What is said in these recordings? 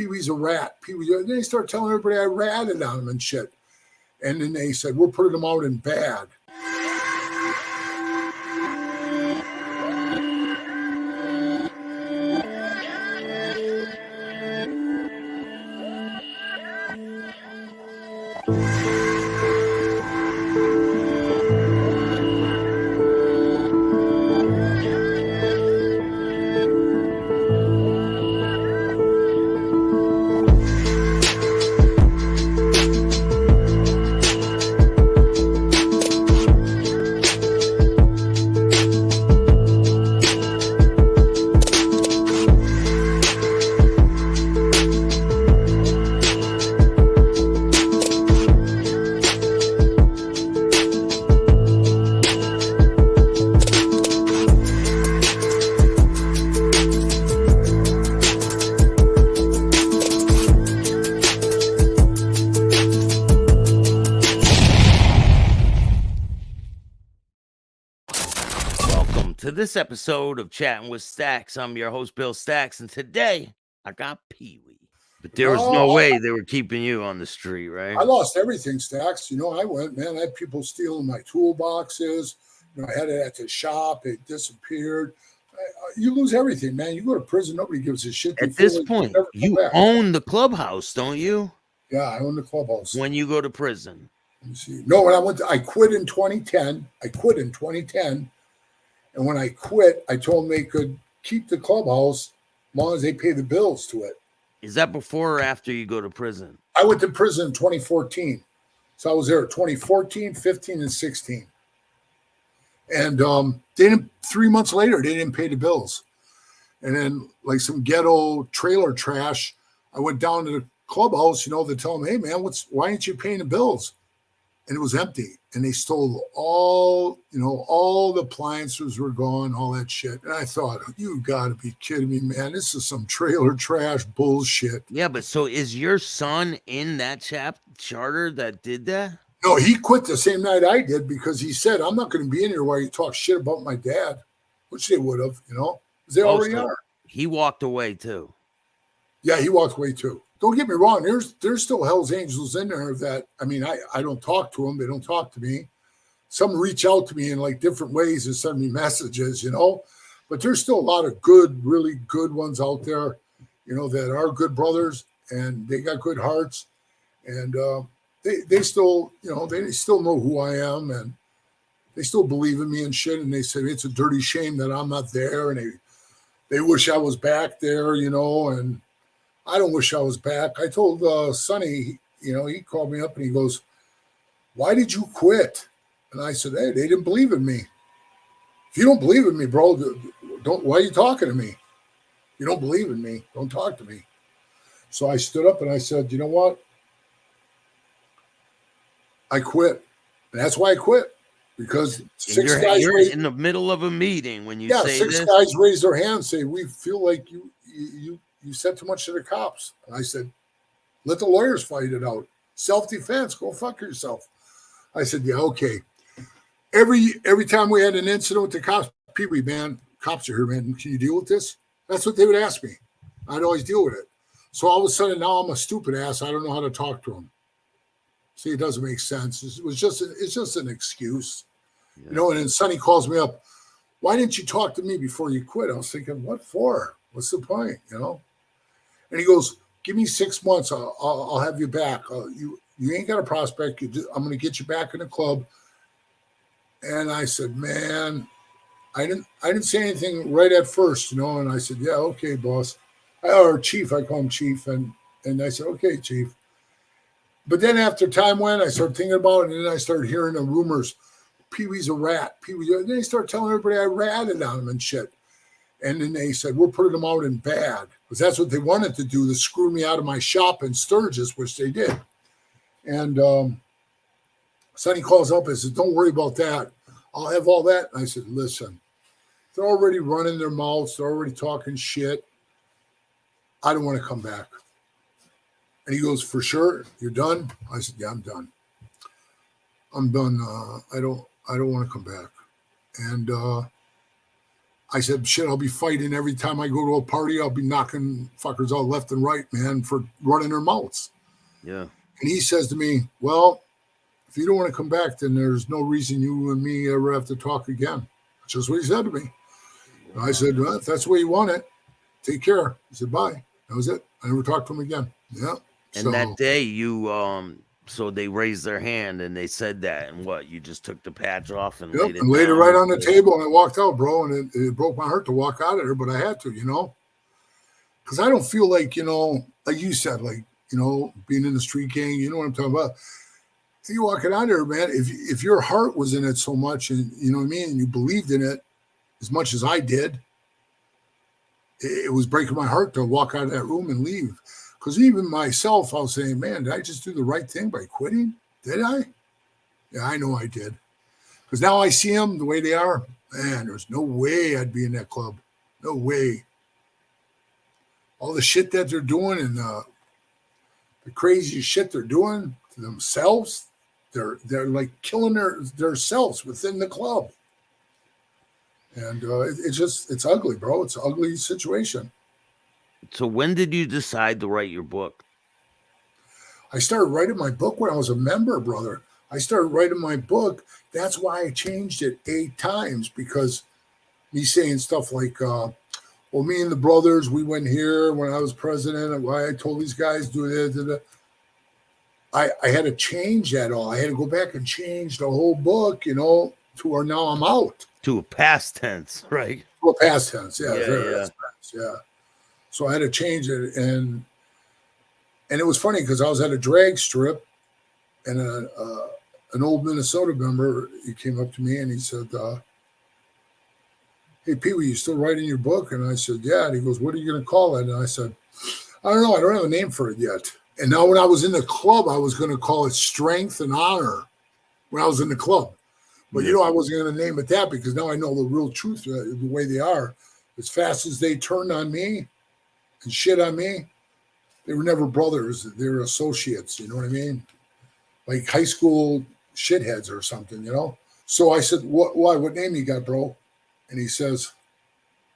PeeWee's a rat. PeeWee. And they start telling everybody I ratted on him and shit. And then they said, we're putting him out in bad. To this episode of Chatting with Stacks. I'm your host, Bill Stacks, and today I got PeeWee. But there was no way they were keeping you on the street, right? I lost everything, Stacks. You know, I went, man, I had people stealing my toolboxes. You know, I had it at the shop. It disappeared. You lose everything, man. You go to prison, nobody gives a shit. At this point, you own the clubhouse, don't you? Yeah, I own the clubhouse. When you go to prison. Let me see. No, when I quit in 2010. And when I quit, I told them they could keep the clubhouse as long as they pay the bills to it. Is that before or after you go to prison? I went to prison in 2014. So I was there 2014, 15, and 16. And they didn't, 3 months later, they didn't pay the bills. And then like some ghetto trailer trash, I went down to the clubhouse, you know, to tell them, hey, man, why aren't you paying the bills? And it was empty. And they stole all the appliances were gone, all that shit. And I thought, you got to be kidding me, man. This is some trailer trash bullshit. Yeah, but so is your son in that charter that did that? No, he quit the same night I did because he said, I'm not going to be in here while you talk shit about my dad, which they would have, you know, because they already are. He walked away too. Yeah, he walked away too. Don't get me wrong. There's still hellsangels in there that, I mean, I don't talk to them. They don't talk to me. Some reach out to me in like different ways and send me messages, you know, but there's still a lot of good, really good ones out there, you know, that are good brothers and they got good hearts and they still, you know, they still know who I am and they still believe in me and shit. And they say it's a dirty shame that I'm not there. And they wish I was back there, you know, and I don't wish I was back. I told Sonny, you know, he called me up and he goes, why did you quit? And I said, hey, they didn't believe in me. If you don't believe in me, bro, why are you talking to me? You don't believe in me. Don't talk to me. So I stood up and I said, you know what? I quit. And that's why I quit. Because you're in the middle of a meeting when you say six this. Guys raise their hand and say, we feel like you said too much to the cops. And I said, let the lawyers fight it out. Self-defense, go fuck yourself. I said, yeah, okay. Every time we had an incident with the cops, PeeWee, man, cops are here, man. Can you deal with this? That's what they would ask me. I'd always deal with it. So all of a sudden now I'm a stupid ass. I don't know how to talk to them. See, it doesn't make sense. It's just an excuse. Yeah. You know, and then Sonny calls me up. Why didn't you talk to me before you quit? I was thinking, what for? What's the point? You know? And he goes, give me 6 months. I'll have you back. You ain't got a prospect. I'm going to get you back in the club. And I said, man, I didn't say anything right at first, you know. And I said, yeah, okay, boss. Or chief, I call him chief. And I said, okay, chief. But then after time went, I started thinking about it. And then I started hearing the rumors. PeeWee's a rat. PeeWee. Then they started telling everybody I ratted on him and shit. And then they said, we're putting them out in bad. Because that's what they wanted to do, to screw me out of my shop in Sturgis, which they did. And Sonny calls up and says, don't worry about that. I'll have all that. And I said, listen, they're already running their mouths. They're already talking shit. I don't want to come back. And he goes, for sure? You're done? I said, yeah, I'm done. I'm done. I don't want to come back. And I said, shit, I'll be fighting every time I go to a party. I'll be knocking fuckers out left and right, man, for running their mouths. Yeah. And he says to me, well, if you don't want to come back, then there's no reason you and me ever have to talk again. That's just what he said to me. Wow. I said, well, if that's the way you want it, take care. He said, bye. That was it. I never talked to him again. Yeah. And that day you, so they raised their hand and they said that, and what, you just took the patch off and laid it right on the table, and I walked out, bro, and it broke my heart to walk out of there, but I had to, because I don't feel like, like you said, like, being in the street gang, you know what I'm talking about. You walking out there, man, if your heart was in it so much, and you know what I mean, and you believed in it as much as I did, it was breaking my heart to walk out of that room and leave. Because even myself, I was saying, man, did I just do the right thing by quitting? Did I? Yeah, I know I did. Because now I see them the way they are. Man, there's no way I'd be in that club. No way. All the shit that they're doing and the crazy shit they're doing to themselves, they're like killing their selves within the club. And it's ugly, bro. It's an ugly situation. So when did you decide to write your book? I started writing my book when I was a member, brother. I started writing my book. That's why I changed it 8 times, because me saying stuff like, well, me and the brothers, we went here when I was president, and why I told these guys do this. I had to change that all. I had to go back and change the whole book, to where now I'm out. To a past tense, right? To a past tense, yeah. Yeah. So I had to change it, and it was funny because I was at a drag strip, and an old Minnesota member, he came up to me and he said, hey, PeeWee, you still writing your book? And I said, yeah. And he goes, what are you going to call it? And I said, I don't know. I don't have a name for it yet. And now when I was in the club, I was going to call it Strength and Honor when I was in the club. But, I wasn't going to name it that, because now I know the real truth, the way they are. As fast as they turned on me and shit on me, they were never brothers. They were associates, you know what I mean? Like high school shitheads or something, So I said, why? What name you got, bro? And he says,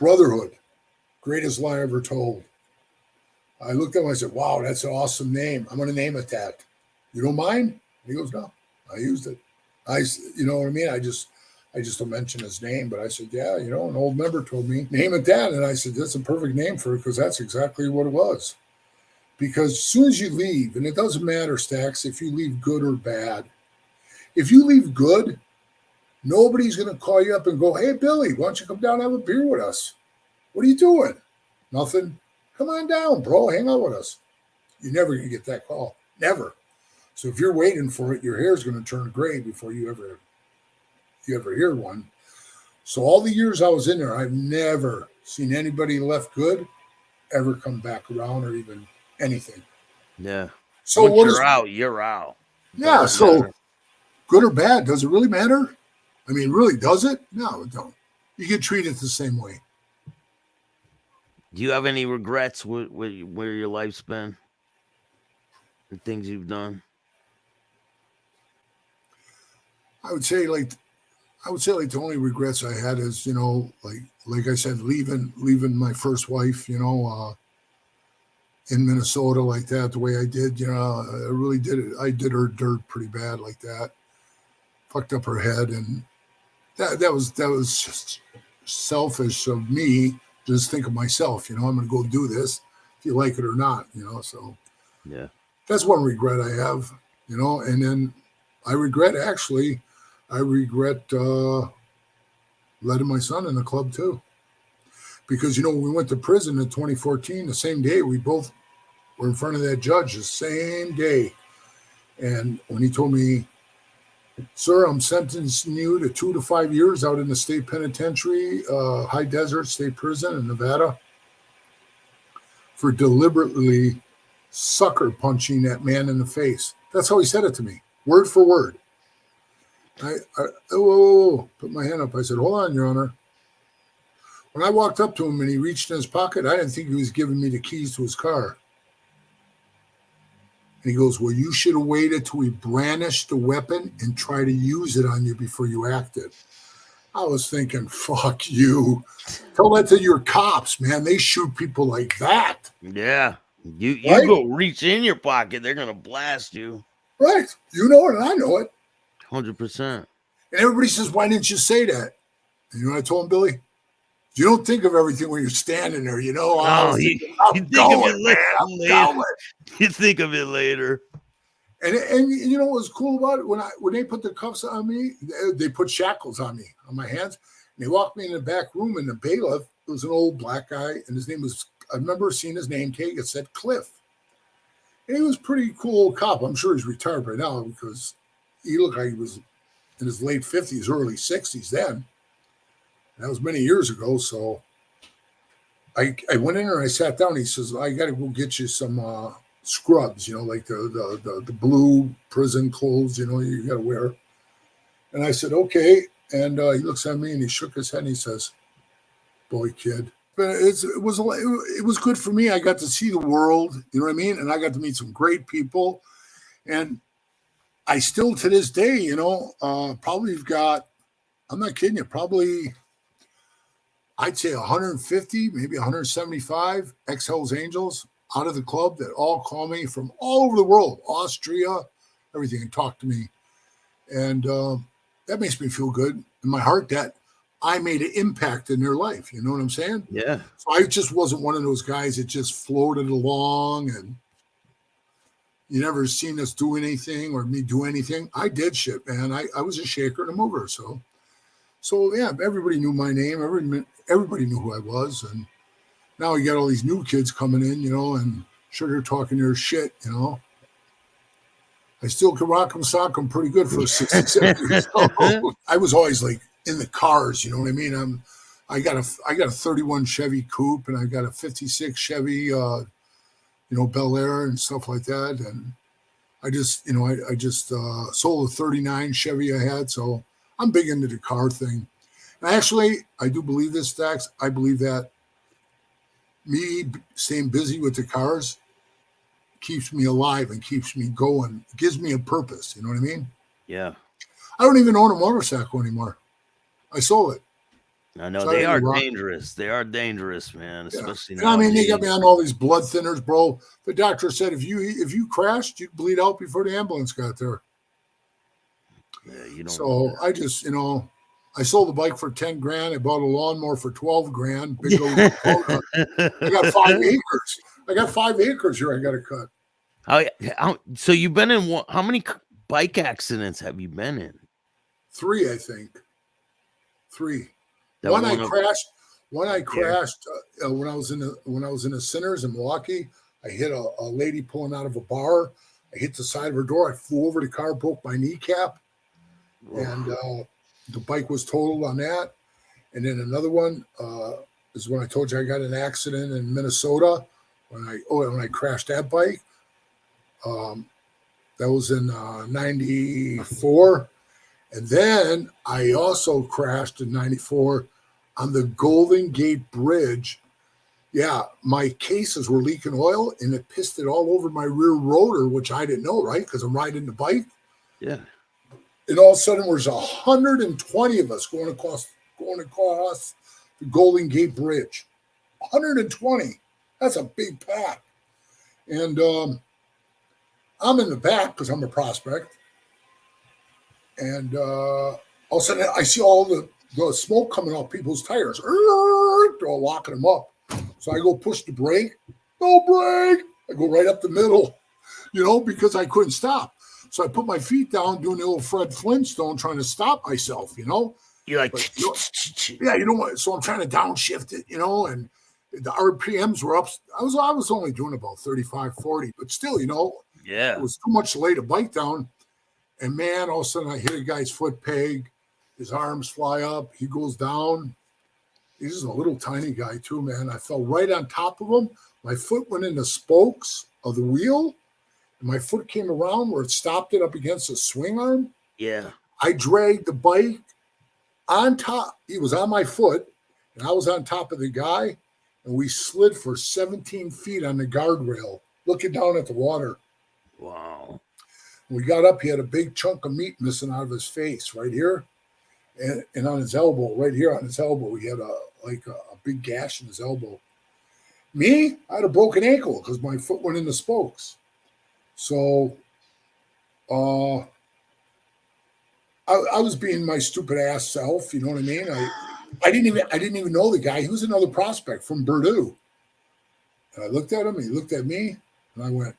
Brotherhood, greatest lie ever told. I looked at him, I said, wow, that's an awesome name. I'm going to name it that. You don't mind? And he goes, no, I used it. You know what I mean? I just don't mention his name, but I said, yeah, an old member told me, name it that. And I said, that's a perfect name for it, because that's exactly what it was. Because as soon as you leave, and it doesn't matter, Stacks, if you leave good or bad. If you leave good, nobody's going to call you up and go, hey, Billy, why don't you come down and have a beer with us? What are you doing? Nothing. Come on down, bro. Hang out with us. You're never going to get that call. Never. So if you're waiting for it, your hair's going to turn gray before you ever hear one. So all the years I was in there, I've never seen anybody left good ever come back around or even anything. Yeah. So once you're out. Yeah. So good or bad, does it really matter? I mean, really, does it? No, it don't. You get treated the same way. Do you have any regrets with where your life's been and things you've done? I would say like the only regrets I had is, like I said, leaving my first wife, in Minnesota like that, the way I did, I really did it. I did her dirt pretty bad like that. Fucked up her head, and that was just selfish of me. Just think of myself, I'm going to go do this, if you like it or not, so yeah, that's one regret I have, and then I regret letting my son in the club too, because, when we went to prison in 2014, the same day, we both were in front of that judge the same day. And when he told me, sir, I'm sentencing you to 2 to 5 years out in the state penitentiary, high desert state prison in Nevada, for deliberately sucker punching that man in the face. That's how he said it to me, word for word. I put my hand up. I said, hold on, Your Honor. When I walked up to him and he reached in his pocket, I didn't think he was giving me the keys to his car. And he goes, well, you should have waited till he brandished the weapon and try to use it on you before you acted. I was thinking, fuck you. Tell that to your cops, man. They shoot people like that. Yeah. You Right? go reach in your pocket, they're gonna blast you. Right. You know it, and I know it. 100%. And everybody says, why didn't you say that? And you know what I told him, Billy? You don't think of everything when you're standing there, you know. I Oh, was you, thinking, you I'm think of going, it man. I'm later. going. You think of it later. And you know what was cool about it? When they put the cuffs on me, they put shackles on me, on my hands. And they walked me in the back room, and the bailiff was an old black guy, and his name was, I remember seeing his name tag. It said Cliff. And he was a pretty cool old cop. I'm sure he's retired by now because he looked like he was in his late 50s, early 60s then. And that was many years ago. So I went in there and I sat down. He says, I got to go get you some scrubs, you know, like the blue prison clothes, you know, you got to wear. And I said, okay. And he looks at me and he shook his head and he says, boy, kid. But it was good for me. I got to see the world, you know what I mean? And I got to meet some great people. And I still, to this day, you know, probably have got, I'm not kidding you, probably, I'd say 150, maybe 175 ex-hellsangels out of the club that all call me from all over the world, Austria, everything, and talk to me. And that makes me feel good in my heart that I made an impact in their life. You know what I'm saying? Yeah. So I just wasn't one of those guys that just floated along and you never seen us do anything or me do anything. I did shit, man. I was a shaker and a mover. So yeah, everybody knew my name. Everybody knew who I was. And now you got all these new kids coming in, you know, and sure they're talking their shit, you know. I still can rock them, sock them pretty good for 67 years old. I was always like in the cars, you know what I mean? I got a 31 Chevy Coupe and I got a 56 Chevy, you know, Bel Air and stuff like that. And I just, you know, I just sold a 39 Chevy I had. So I'm big into the car thing. And actually, I do believe this, Stax. I believe that me staying busy with the cars keeps me alive and keeps me going, gives me a purpose. You know what I mean? Yeah. I don't even own a motorcycle anymore. I sold it. I know So I they don't are even rock. dangerous. They are dangerous, man. Yeah. Especially And I mean, they got me nowadays. on all these blood thinners, bro. The doctor said if you crashed, you'd bleed out before the ambulance got there. Yeah, you don't want So I just, you know, I sold the bike for 10 grand. I bought a lawnmower for 12 grand. Big old Kubota. I got 5 that. acres. I got 5 acres here I got to cut. So you've been in how many bike accidents have you been in? 3, I think. 3. That One I one crashed. One I there. crashed when I was in the Sinners in Milwaukee. I hit a lady pulling out of a bar. I hit the side of her door. I flew over the car, broke my kneecap, and the bike was totaled on that. And then another one is when I told you I got in an accident in Minnesota when I crashed that bike. That was in '94. And then I also crashed in '94 on the Golden Gate Bridge. Yeah, my cases were leaking oil and it pissed it all over my rear rotor, which I didn't know, right? Because I'm riding the bike. Yeah. And all of a sudden there's 120 of us going across the Golden Gate Bridge. 120. That's a big pack. And I'm in the back because I'm a prospect. And all of a sudden, I see all the smoke coming off people's tires. They're all locking them up. So I go push the brake. No brake. I go right up the middle, you know, because I couldn't stop. So I put my feet down doing the old Fred Flintstone trying to stop myself, you know. You're like, But, you know, yeah, you know what? So I'm trying to downshift it, you know, and the RPMs were up. I was only doing about 35, 40, but still, you know, yeah. it was too much to lay the bike down. And man, all of a sudden I hit a guy's foot peg. His arms fly up. He goes down. He's a little tiny guy too, man. I fell right on top of him. My foot went in the spokes of the wheel. And my foot came around where it stopped it up against the swing arm. Yeah. I dragged the bike on top. He was on my foot, and I was on top of the guy. And we slid for 17 feet on the guardrail, looking down at the water. Wow. When we got up, he had a big chunk of meat missing out of his face right here. and on his elbow, right here on his elbow, he had a big gash in his elbow. Me, I had a broken ankle because my foot went in the spokes. So I was being my stupid ass self, you know what I mean? I didn't even know the guy. He was another prospect from Purdue. And I looked at him, he looked at me, and I went,